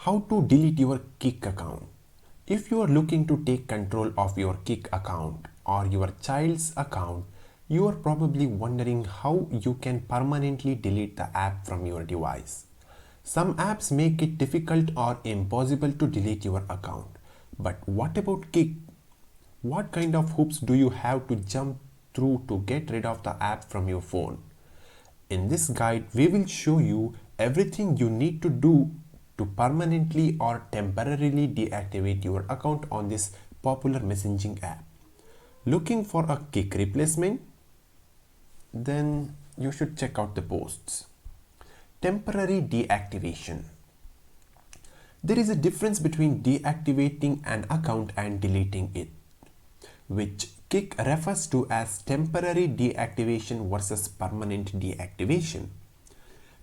How to delete your Kik account. If you are looking to take control of your Kik account or your child's account, you are probably wondering how you can permanently delete the app from your device. Some apps make it difficult or impossible to delete your account. But what about Kik? What kind of hoops do you have to jump through to get rid of the app from your phone? In this guide, we will show you everything you need to do to permanently or temporarily deactivate your account on this popular messaging app. Looking for a Kik replacement? Then you should check out the posts. Temporary deactivation. There is a difference between deactivating an account and deleting it, which Kik refers to as temporary deactivation versus permanent deactivation.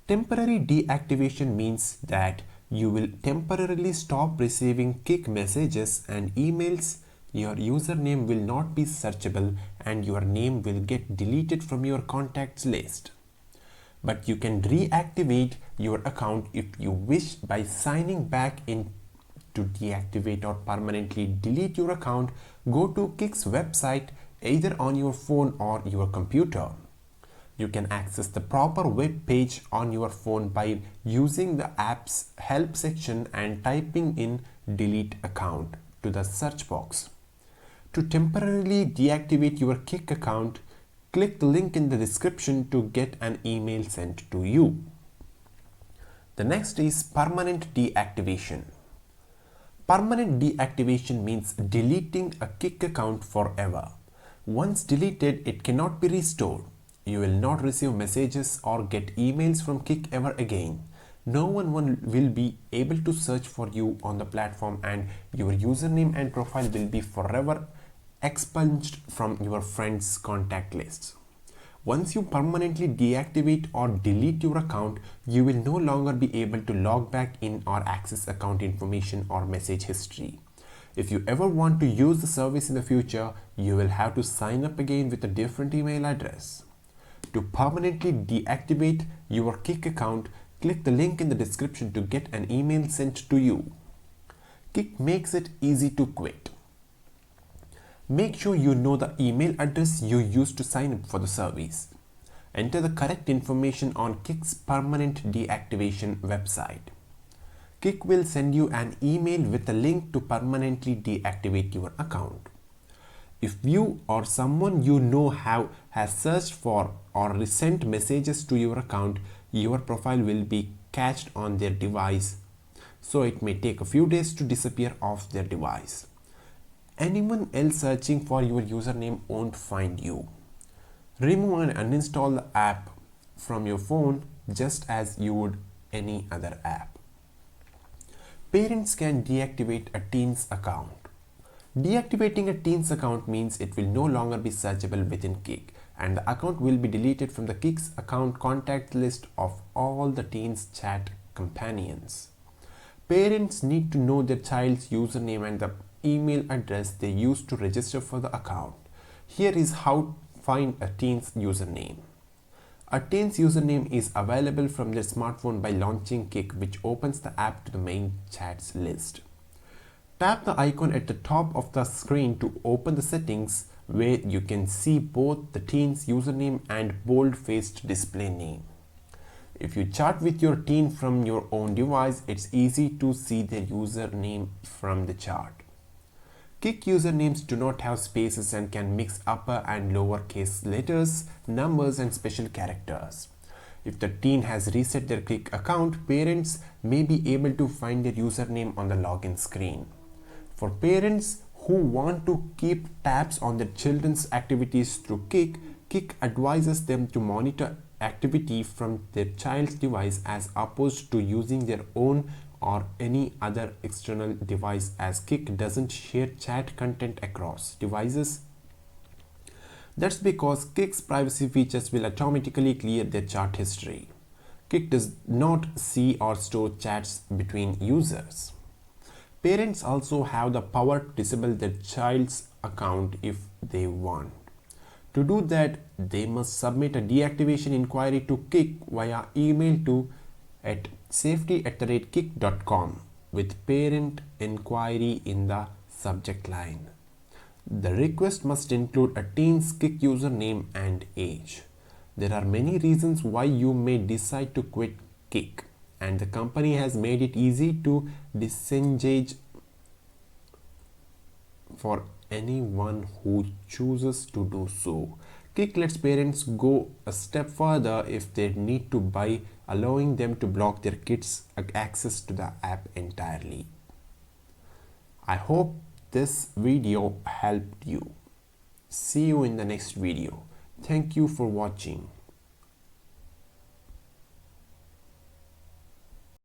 Temporary deactivation means that you will temporarily stop receiving Kik messages and emails. Your username will not be searchable and your name will get deleted from your contacts list. But you can reactivate your account if you wish by signing back in. To deactivate or permanently delete your account, go to Kik's website either on your phone or your computer. You can access the proper web page on your phone by using the app's help section and typing in delete account to the search box. To temporarily deactivate your Kik account, click the link in the description to get an email sent to you. The next is permanent deactivation. Permanent deactivation means deleting a Kik account forever. Once deleted, it cannot be restored. You will not receive messages or get emails from Kik ever again. No one will be able to search for you on the platform and your username and profile will be forever expunged from your friends' contact lists. Once you permanently deactivate or delete your account, you will no longer be able to log back in or access account information or message history. If you ever want to use the service in the future, you will have to sign up again with a different email address. To permanently deactivate your Kik account, click the link in the description to get an email sent to you. Kik makes it easy to quit. Make sure you know the email address you used to sign up for the service. Enter the correct information on Kik's permanent deactivation website. Kik will send you an email with a link to permanently deactivate your account. If you or someone you know has searched for or sent messages to your account, your profile will be cached on their device, so it may take a few days to disappear off their device. Anyone else searching for your username won't find you. Remove and uninstall the app from your phone just as you would any other app. Parents can deactivate a teen's account. Deactivating a teen's account means it will no longer be searchable within Kik and the account will be deleted from the Kik's account contact list of all the teen's chat companions. Parents need to know their child's username and the email address they used to register for the account. Here is how to find a teen's username. A teen's username is available from their smartphone by launching Kik, which opens the app to the main chats list. Tap the icon at the top of the screen to open the settings where you can see both the teen's username and bold-faced display name. If you chat with your teen from your own device, it's easy to see their username from the chart. Kik usernames do not have spaces and can mix upper and lower case letters, numbers and special characters. If the teen has reset their Kik account, parents may be able to find their username on the login screen. For parents who want to keep tabs on their children's activities through Kik, Kik advises them to monitor activity from their child's device as opposed to using their own or any other external device, as Kik doesn't share chat content across devices. That's because Kik's privacy features will automatically clear their chat history. Kik does not see or store chats between users. Parents also have the power to disable their child's account if they want. To do that, they must submit a deactivation inquiry to Kik via email to at safety@kik.com. with parent inquiry in the subject line. The request must include a teen's Kik username and age. There are many reasons why you may decide to quit Kik, and the company has made it easy to disengage for anyone who chooses to do so. Kik lets parents go a step further if they need to by allowing them to block their kids' access to the app entirely. I hope this video helped you. See you in the next video. Thank you for watching.